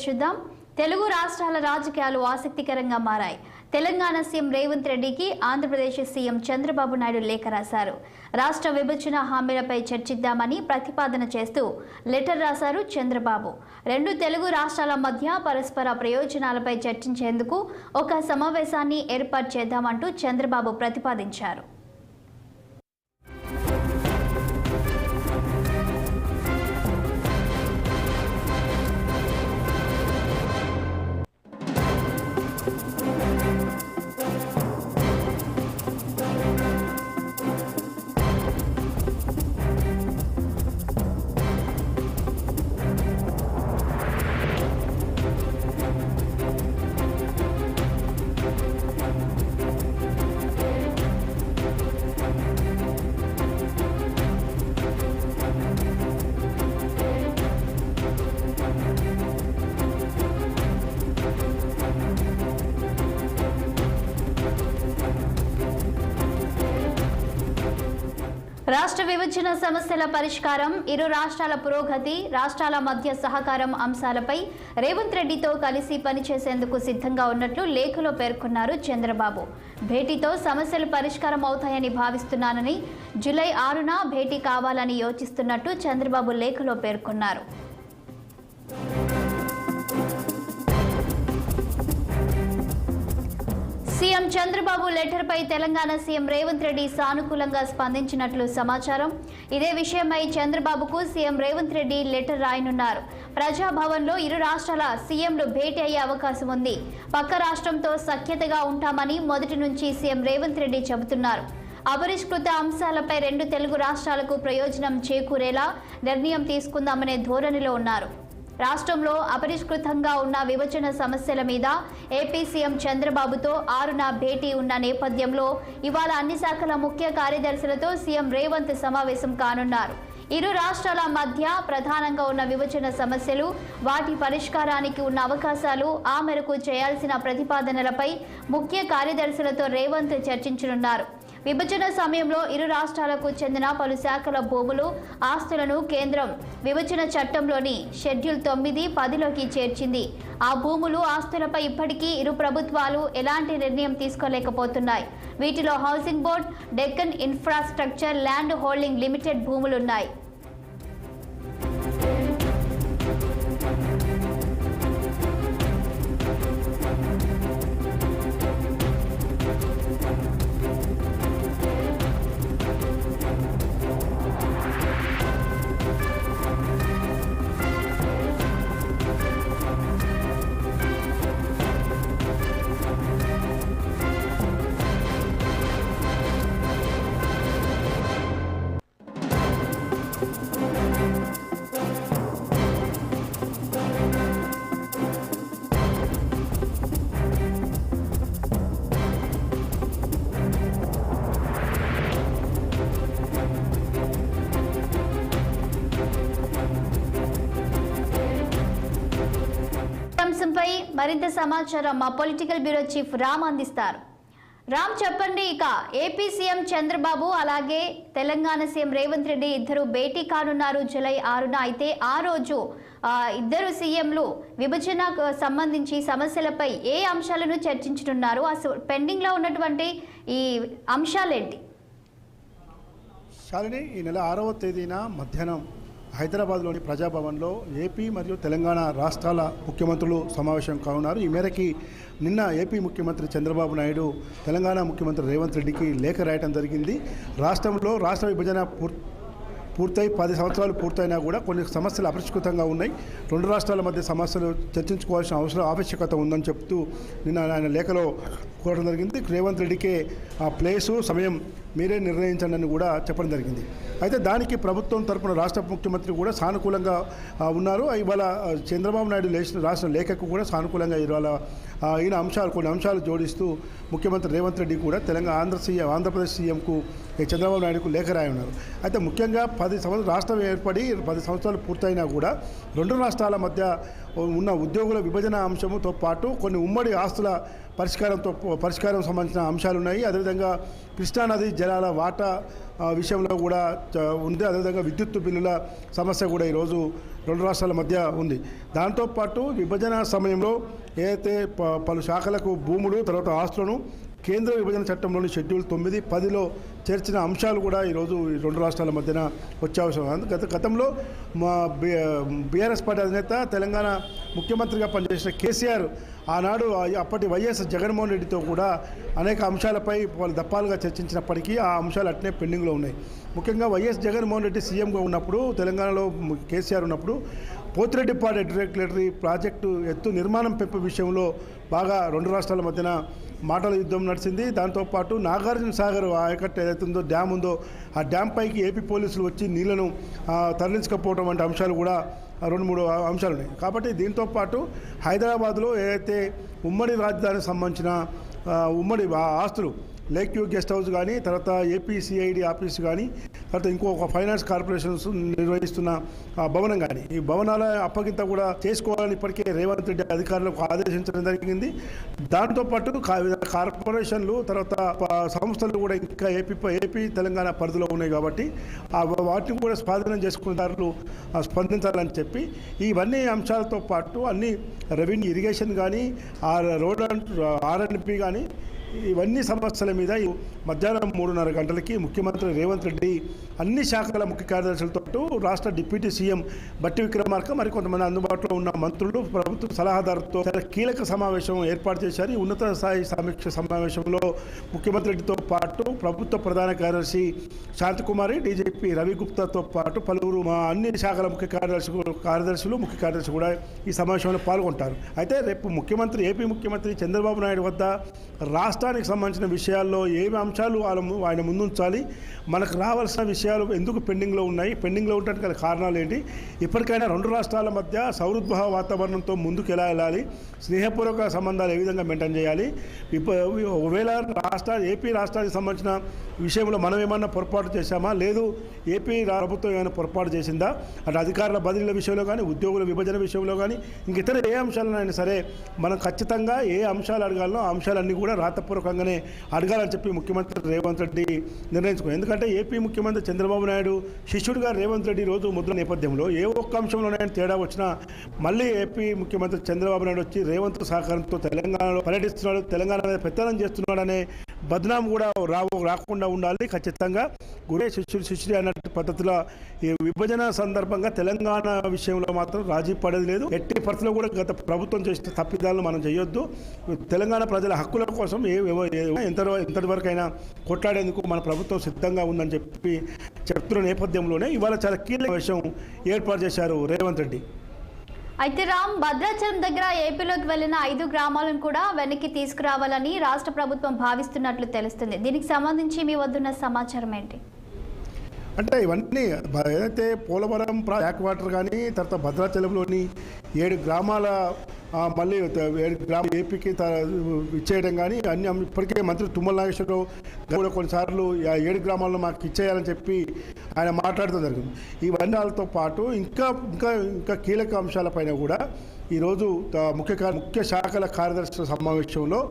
చూద్దాం. తెలుగు రాష్ట్రాల రాజకీయాలు ఆసక్తికరంగా మారాయి. తెలంగాణ సీఎం రేవంత్ రెడ్డికి ఆంధ్రప్రదేశ్ సీఎం చంద్రబాబు నాయుడు లేఖ రాశారు. రాష్ట్ర విభజన హామీలపై చర్చిద్దామని ప్రతిపాదన చేస్తూ లెటర్ రాశారు చంద్రబాబు. రెండు తెలుగు రాష్ట్రాల మధ్య పరస్పర ప్రయోజనాలపై చర్చించేందుకు ఒక సమావేశాన్ని ఏర్పాటు చేద్దామంటూ చంద్రబాబు ప్రతిపాదించారు. రాష్ట్ర విభజన సమస్యల పరిష్కారం, ఇరు రాష్ట్రాల పురోగతి, రాష్ట్రాల మధ్య సహకారం అంశాలపై రేవంత్ రెడ్డితో కలిసి పనిచేసేందుకు సిద్ధంగా ఉన్నట్లు లేఖలో పేర్కొన్నారు చంద్రబాబు. భేటీతో సమస్యలు పరిష్కారం అవుతాయని భావిస్తున్నానని, జూలై 6న భేటీ కావాలని యోచిస్తున్నట్టు చంద్రబాబు లేఖలో పేర్కొన్నారు. సీఎం చంద్రబాబు లెటర్పై తెలంగాణ సీఎం రేవంత్ రెడ్డి సానుకూలంగా స్పందించినట్లు సమాచారం. ఇదే విషయమై చంద్రబాబుకు సీఎం రేవంత్ రెడ్డి లెటర్ రాయనున్నారు. ప్రజాభవన్లో ఇరు రాష్ట్రాల సీఎంలు భేటీ అయ్యే అవకాశం ఉంది. పక్క రాష్ట్రంతో సఖ్యతగా ఉంటామని మొదటి నుంచి సీఎం రేవంత్ రెడ్డి చెబుతున్నారు. అపరిష్కృత అంశాలపై రెండు తెలుగు రాష్ట్రాలకు ప్రయోజనం చేకూరేలా నిర్ణయం తీసుకుందామనే ధోరణిలో ఉన్నారు. రాష్ట్రంలో అపరిష్కృతంగా ఉన్న విభజన సమస్యల మీద ఏపీ సీఎం చంద్రబాబుతో 6న భేటీ ఉన్న నేపథ్యంలో ఇవాళ అన్ని శాఖల ముఖ్య కార్యదర్శులతో సీఎం రేవంత్ సమావేశం కానున్నారు. ఇరు రాష్ట్రాల మధ్య ప్రధానంగా ఉన్న విభజన సమస్యలు, వాటి పరిష్కారానికి ఉన్న అవకాశాలు, ఆ మేరకు చేయాల్సిన ప్రతిపాదనలపై ముఖ్య కార్యదర్శులతో రేవంత్ చర్చించనున్నారు. విభజన సమయంలో ఇరు రాష్ట్రాలకు చెందిన పలు శాఖల భూములు, ఆస్తులను కేంద్రం విభజన చట్టంలోని షెడ్యూల్ 9, 10లోకి చేర్చింది. ఆ భూములు, ఆస్తులపై ఇప్పటికీ ఇరు ప్రభుత్వాలు ఎలాంటి నిర్ణయం తీసుకోలేకపోతున్నాయి. వీటిలో Housing Board, Deccan Infrastructure Land Holding Limited భూములున్నాయి. అంశంపై మరింత సమాచారం మా పొలిటికల్ బ్యూరో చీఫ్ రామ్ అందిస్తారు. రామ్, చెప్పండి. ఇక ఏపీ సీఎం చంద్రబాబు అలాగే తెలంగాణ సీఎం రేవంత్ రెడ్డి ఇద్దరు భేటీ కానున్నారు జూలై 6న. అయితే ఆ రోజు ఇద్దరు సీఎంలు విభజనకు సంబంధించి సమస్యలపై ఏ అంశాలను చర్చించనున్నారు? అసలు పెండింగ్ లో ఉన్నటువంటి ఈ అంశాలేంటి? శాలిని, ఈ నెల 6వ తేదీన మధ్యాహ్నం హైదరాబాద్లోని ప్రజాభవన్లో ఏపీ మరియు తెలంగాణ రాష్ట్రాల ముఖ్యమంత్రులు సమావేశం కానున్నారు. ఈ మేరకి నిన్న ఏపీ ముఖ్యమంత్రి చంద్రబాబు నాయుడు తెలంగాణ ముఖ్యమంత్రి రేవంత్ రెడ్డికి లేఖ రాయటం జరిగింది. రాష్ట్రంలో రాష్ట్ర విభజన పూర్తయి 10 సంవత్సరాలు పూర్తయినా కూడా కొన్ని సమస్యలు అపరిష్కృతంగా ఉన్నాయి. రెండు రాష్ట్రాల మధ్య సమస్యలు చర్చించుకోవాల్సిన ఆవశ్యకత ఉందని చెప్తూ నిన్న ఆయన లేఖలో కోరడం జరిగింది. రేవంత్ రెడ్డికే ఆ ప్లేసు, సమయం మీరే నిర్ణయించండి అని కూడా చెప్పడం జరిగింది. అయితే దానికి ప్రభుత్వం తరపున రాష్ట్ర ముఖ్యమంత్రి కూడా సానుకూలంగా ఉన్నారు. ఇవాళ చంద్రబాబు నాయుడు రాసిన లేఖకు కూడా సానుకూలంగా ఇవాళ ఈయన కొన్ని అంశాలు జోడిస్తూ ముఖ్యమంత్రి రేవంత్ రెడ్డి కూడా ఆంధ్రప్రదేశ్ సీఎంకు చంద్రబాబు నాయుడుకు లేఖ రాయి ఉన్నారు. అయితే ముఖ్యంగా 10 సంవత్సరాలు రాష్ట్రం ఏర్పడి 10 సంవత్సరాలు పూర్తయినా కూడా రెండు రాష్ట్రాల మధ్య ఉన్న ఉద్యోగుల విభజన అంశంతో పాటు కొన్ని ఉమ్మడి ఆస్తుల పరిష్కారం సంబంధించిన అంశాలు ఉన్నాయి. అదేవిధంగా కృష్ణానది జలాల వాటా విషయంలో కూడా ఉంది. అదేవిధంగా విద్యుత్ బిల్లుల సమస్య కూడా ఈరోజు రెండు రాష్ట్రాల మధ్య ఉంది. దాంతోపాటు విభజన సమయంలో ఏదైతే పలు శాఖలకు భూములు తర్వాత ఆస్తులను కేంద్ర విభజన చట్టంలోని షెడ్యూల్ 9, 10లో చేర్చిన అంశాలు కూడా ఈరోజు ఈ రెండు రాష్ట్రాల మధ్యన వచ్చే అవసరం. గతంలో మా బీఆర్ఎస్ పార్టీ అధినేత తెలంగాణ ముఖ్యమంత్రిగా పనిచేసిన కేసీఆర్ ఆనాడు అప్పటి వైఎస్ జగన్మోహన్ రెడ్డితో కూడా అనేక అంశాలపై వాళ్ళు దప్పాలుగా చర్చించినప్పటికీ ఆ అంశాలు అట్నే పెండింగ్లో ఉన్నాయి. ముఖ్యంగా వైఎస్ జగన్మోహన్ రెడ్డి సీఎంగా ఉన్నప్పుడు, తెలంగాణలో కేసీఆర్ ఉన్నప్పుడు పోతిరెడ్డిపాడు రెగ్యులేటరీ ప్రాజెక్టు ఎత్తు నిర్మాణం పెంపు విషయంలో బాగా రెండు రాష్ట్రాల మధ్యన మాటల యుద్ధం నడిచింది. దాంతోపాటు నాగార్జున సాగర్ ఆయకట్టు ఏదైతే ఉందో డ్యామ్ ఉందో ఆ డ్యామ్ పైకి ఏపీ పోలీసులు వచ్చి నీళ్లను తరలించకపోవడం వంటి అంశాలు కూడా 2-3 అంశాలు ఉన్నాయి. కాబట్టి దీంతోపాటు హైదరాబాద్లో ఏదైతే ఉమ్మడి రాజధానికి సంబంధించిన ఉమ్మడి ఆస్తులు లేక్ వ్యూ గెస్ట్ హౌస్ కానీ, తర్వాత ఏపీసీఐడి ఆఫీస్ కానీ, తర్వాత ఇంకొక ఫైనాన్స్ కార్పొరేషన్స్ నిర్వహిస్తున్న భవనం కానీ, ఈ భవనాల అప్పగింత కూడా చేసుకోవాలని ఇప్పటికే రేవంత్ రెడ్డి అధికారులకు ఆదేశించడం జరిగింది. దాంతోపాటు కార్పొరేషన్లు తర్వాత సంస్థలు కూడా ఇంకా ఏపీ తెలంగాణ పరిధిలో ఉన్నాయి కాబట్టి వాటిని కూడా స్వాధీనం చేసుకునేదారులు స్పందించాలని చెప్పి ఇవన్నీ అంశాలతో పాటు అన్ని రెవెన్యూ ఇరిగేషన్ కానీ, రోడ్ R&B కానీ ఇవన్నీ సమస్యల మీద మధ్యాహ్నం 3:30 గంటలకి ముఖ్యమంత్రి రేవంత్ రెడ్డి అన్ని శాఖల ముఖ్య కార్యదర్శులతో రాష్ట్ర డిప్యూటీ సీఎం బట్టి విక్రమార్క మరికొంతమంది అందుబాటులో ఉన్న మంత్రులు ప్రభుత్వ సలహాదారులతో కీలక సమావేశం ఏర్పాటు చేశారు. ఈ ఉన్నత స్థాయి సమీక్ష సమావేశంలో ముఖ్యమంత్రి రెడ్డితో పాటు ప్రభుత్వ ప్రధాన కార్యదర్శి శాంతికుమారి, డీజీపీ రవిగుప్తాతో పాటు పలువురు అన్ని శాఖల ముఖ్య కార్యదర్శులు ముఖ్య కార్యదర్శి కూడా ఈ సమావేశంలో పాల్గొంటారు. అయితే రేపు ఏపీ ముఖ్యమంత్రి చంద్రబాబు నాయుడు వద్ద రాష్ట్రానికి సంబంధించిన విషయాల్లో ఏమి అంశాలు ఆయన ముందుంచాలి, మనకు రావాల్సిన విషయాలు ఎందుకు పెండింగ్లో ఉన్నాయి, పెండింగ్లో ఉండడానికి గల కారణాలు ఏంటి, ఇప్పటికైనా రెండు రాష్ట్రాల మధ్య సౌహృద్భావ వాతావరణంతో ముందుకు ఎలా వెళ్ళాలి, స్నేహపూర్వక సంబంధాలు ఏ విధంగా మెయింటైన్ చేయాలి, ఒకవేళ ఏపీ రాష్ట్రానికి సంబంధించిన విషయంలో మనం ఏమన్నా పొరపాటు చేశామా, లేదు ఏపీ ప్రభుత్వం ఏమైనా పొరపాటు చేసిందా, అటు అధికారుల బదిలీల విషయంలో కానీ, ఉద్యోగుల విభజన విషయంలో కానీ, ఇంక ఇతర ఏ అంశాలైనా సరే మనం ఖచ్చితంగా ఏ అంశాలు అడగాలనో ఆ అంశాలన్నీ కూడా రాతపూర్వకంగానే అడగాలని చెప్పి ముఖ్యమంత్రి రేవంత్ రెడ్డి నిర్ణయించుకున్నారు. ఎందుకంటే ఏపీ ముఖ్యమంత్రి చంద్రబాబు నాయుడు శిష్యుడిగా రేవంత్ రెడ్డి రోజు ముద్ర నేపథ్యంలో ఏ ఒక్క అంశంలోనైనా తేడా వచ్చినా మళ్ళీ ఏపీ ముఖ్యమంత్రి చంద్రబాబు నాయుడు వచ్చి రేవంత్ సహకారంతో తెలంగాణలో పర్యటిస్తున్నాడు, తెలంగాణ మీద పెత్తనం చేస్తున్నాడనే బద్నాం కూడా రాకుండా ఉండాలి. ఖచ్చితంగా గురే శిష్యుడి అన్నట్టు పద్ధతిలో ఈ విభజన సందర్భంగా తెలంగాణ విషయంలో మాత్రం రాజీ పడేది లేదు. ఎట్టి పరిస్థితుల్లో కూడా గత ప్రభుత్వం చేసిన తప్పిదాలను మనం చేయొద్దు. తెలంగాణ ప్రజల హక్కుల కోసం ఎంతటి వరకైనా కొట్లాడేందుకు మన ప్రభుత్వం సిద్ధంగా ఉందని చెప్తున్న నేపథ్యంలోనే ఇవాళ చాలా కీలక విషయం ఏర్పాటు చేశారు రేవంత్ రెడ్డి. అయితే రామ్, భద్రాచలం దగ్గర ఏపీలోకి వెళ్లిన 5 గ్రామాలను కూడా వెనక్కి తీసుకురావాలని రాష్ట్ర ప్రభుత్వం భావిస్తున్నట్లు తెలుస్తుంది. దీనికి సంబంధించి మీ వద్దున్న సమాచారం ఏంటి? అంటే ఇవన్నీ ఏదైతే పోలవరం బ్యాక్ వాటర్ కానీ, తర్వాత భద్రాచలంలోని 7 గ్రామాల మళ్ళీ 7 గ్రామాలు ఏపీకి ఇచ్చేయడం కానీ అన్ని ఇప్పటికే మంత్రి తుమ్మల నాగేశ్వరరావు కూడా కొన్నిసార్లు 7 గ్రామాలను మాకు ఇచ్చేయాలని చెప్పి ఆయన మాట్లాడటం జరిగింది. ఇవన్నీతో పాటు ఇంకా కీలక అంశాలపైన కూడా ఈరోజు ముఖ్య శాఖల కార్యదర్శుల సమావేశంలో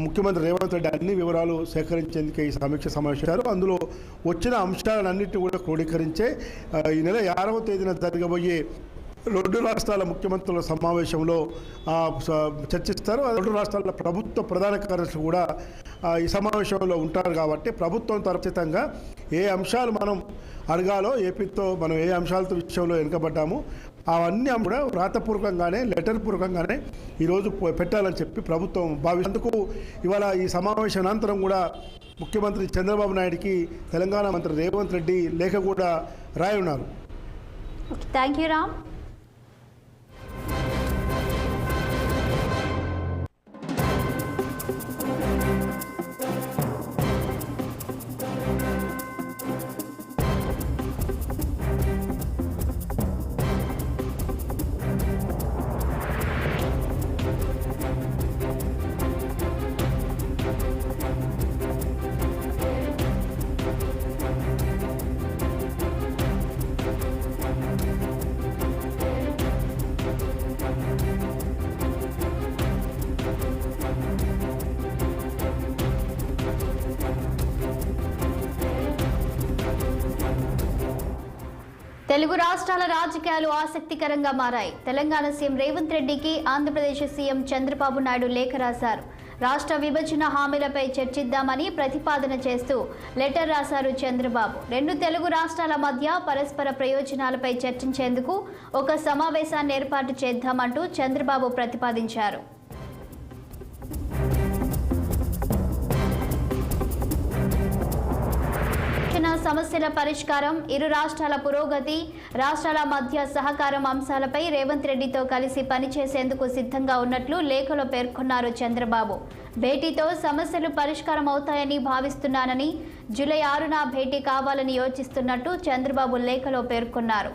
ముఖ్యమంత్రి రేవంత్ రెడ్డి అన్ని వివరాలు సేకరించేందుకు ఈ సమీక్ష సమావేశారు. అందులో వచ్చిన అంశాలన్నింటినీ కూడా క్రోడీకరించే ఈ నెల 6వ తేదీన జరగబోయే 2 రాష్ట్రాల ముఖ్యమంత్రుల సమావేశంలో చర్చిస్తారు. 2 రాష్ట్రాల ప్రభుత్వ ప్రధాన కార్యదర్శులు కూడా ఈ సమావేశంలో ఉంటారు. కాబట్టి ప్రభుత్వం ఖచ్చితంగా ఏ అంశాలు మనం అడగాలో, ఏపీతో మనం ఏ అంశాలతో విషయంలో వెనుకబడ్డాము అవన్నీ కూడా రాతపూర్వకంగానే లెటర్ పూర్వకంగానే ఈరోజు పెట్టాలని చెప్పి ప్రభుత్వం భావించేందుకు ఇవాళ ఈ సమావేశం అనంతరం కూడా ముఖ్యమంత్రి చంద్రబాబు నాయుడికి తెలంగాణ మంత్రి రేవంత్ రెడ్డి లేఖ కూడా రాయనున్నారు. Thank you Ram. తెలుగు రాష్ట్రాల రాజకీయాలు ఆసక్తికరంగా మారాయి. తెలంగాణ సీఎం రేవంత్ రెడ్డికి ఆంధ్రప్రదేశ్ సీఎం చంద్రబాబు నాయుడు లేఖ రాశారు. రాష్ట్ర విభజన హామీలపై చర్చిద్దామని ప్రతిపాదన చేస్తూ లెటర్ రాశారు చంద్రబాబు. రెండు తెలుగు రాష్ట్రాల మధ్య పరస్పర ప్రయోజనాలపై చర్చించేందుకు ఒక సమావేశాన్ని ఏర్పాటు చేద్దామంటూ చంద్రబాబు ప్రతిపాదించారు. సమస్యల పరిష్కారం, ఇరు రాష్ట్రాల పురోగతి, రాష్ట్రాల మధ్య సహకారం అంశాలపై రేవంత్ రెడ్డితో కలిసి పనిచేసేందుకు సిద్ధంగా ఉన్నట్లు లేఖలో పేర్కొన్నారు చంద్రబాబు. భేటీతో సమస్యలు పరిష్కారం అవుతాయని భావిస్తున్నానని, జూలై 6న భేటీ కావాలని యోచిస్తున్నట్టు చంద్రబాబు లేఖలో పేర్కొన్నారు.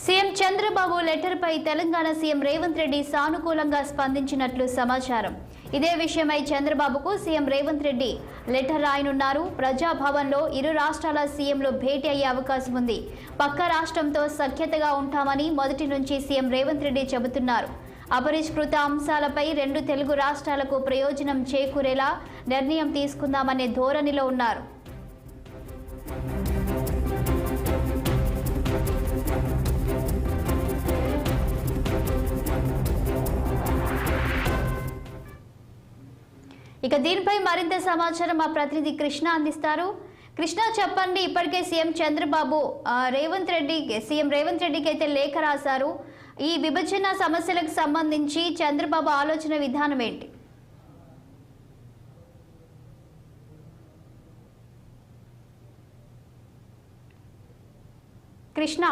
సీఎం చంద్రబాబు లెటర్పై తెలంగాణ సీఎం రేవంత్ రెడ్డి సానుకూలంగా స్పందించినట్లు సమాచారం. ఇదే విషయమై చంద్రబాబుకు సీఎం రేవంత్ రెడ్డి లెటర్ రాయనున్నారు. ప్రజాభవన్లో ఇరు రాష్ట్రాల సీఎంలు భేటీ అయ్యే అవకాశం ఉంది. పక్క రాష్ట్రంతో సఖ్యతగా ఉంటామని మొదటి నుంచి సీఎం రేవంత్ రెడ్డి చెబుతున్నారు. అపరిష్కృత అంశాలపై రెండు తెలుగు రాష్ట్రాలకు ప్రయోజనం చేకూరేలా నిర్ణయం తీసుకుందామనే ధోరణిలో ఉన్నారు. ఇక దీనిపై మరింత సమాచారం మా ప్రతినిధి కృష్ణ అందిస్తారు. కృష్ణ, చెప్పండి, ఇప్పటికే సీఎం రేవంత్ రెడ్డికి అయితే లేఖ రాశారు. ఈ విభజన సమస్యలకు సంబంధించి చంద్రబాబు ఆలోచన విధానం ఏంటి? కృష్ణ,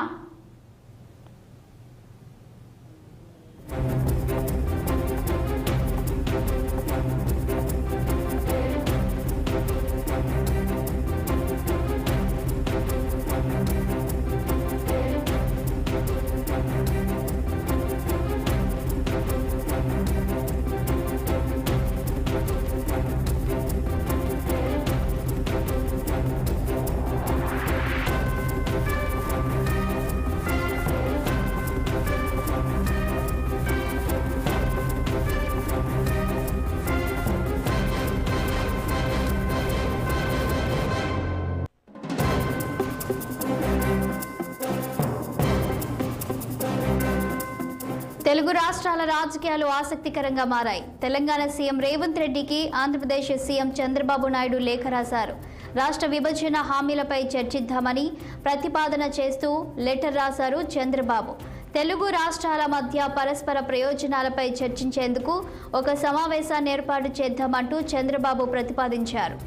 తెలుగు రాష్ట్రాల రాజకీయాలు ఆసక్తికరంగా మారాయి. తెలంగాణ సీఎం రేవంత్ రెడ్డికి ఆంధ్రప్రదేశ్ సీఎం చంద్రబాబు నాయుడు లేఖ రాశారు. రాష్ట్ర విభజన హామీలపై చర్చిద్దామని ప్రతిపాదన చేస్తూ లెటర్ రాశారు చంద్రబాబు. తెలుగు రాష్ట్రాల మధ్య పరస్పర ప్రయోజనాలపై చర్చించేందుకు ఒక సమావేశాన్ని ఏర్పాటు చేద్దామంటూ చంద్రబాబు ప్రతిపాదించారు.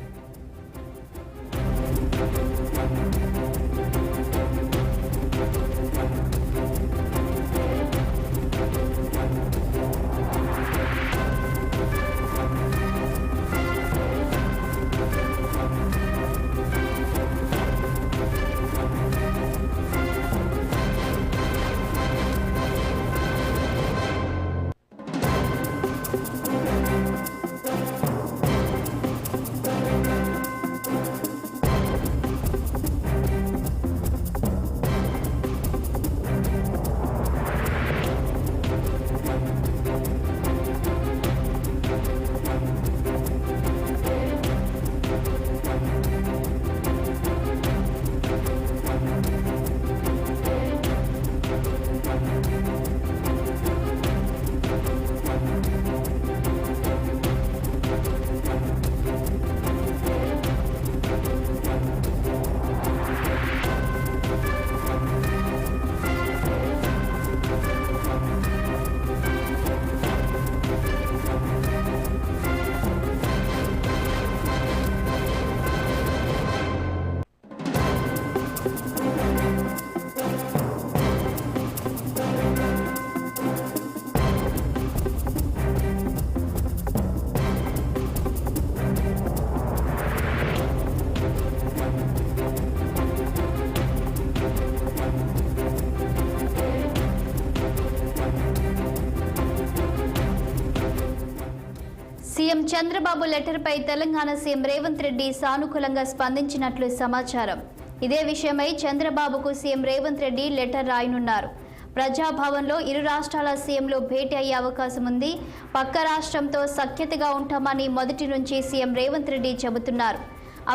చంద్రబాబు లెటర్పై తెలంగాణ సీఎం రేవంత్ రెడ్డి సానుకూలంగా స్పందించినట్లు సమాచారం. ఇదే విషయమై చంద్రబాబుకు సీఎం రేవంత్ రెడ్డి లెటర్ రాయనున్నారు. ప్రజాభవన్లో ఇరు రాష్ట్రాల సీఎంలు భేటీ అయ్యే అవకాశం ఉంది. పక్క రాష్ట్రంతో సఖ్యతగా ఉంటామని మొదటి నుంచి సీఎం రేవంత్ రెడ్డి చెబుతున్నారు.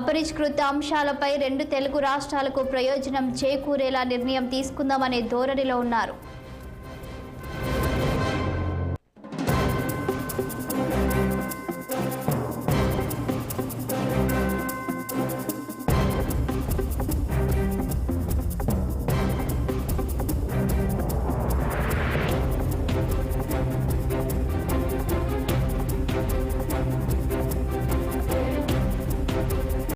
అపరిష్కృత అంశాలపై రెండు తెలుగు రాష్ట్రాలకు ప్రయోజనం చేకూరేలా నిర్ణయం తీసుకుందామనే ధోరణిలో ఉన్నారు.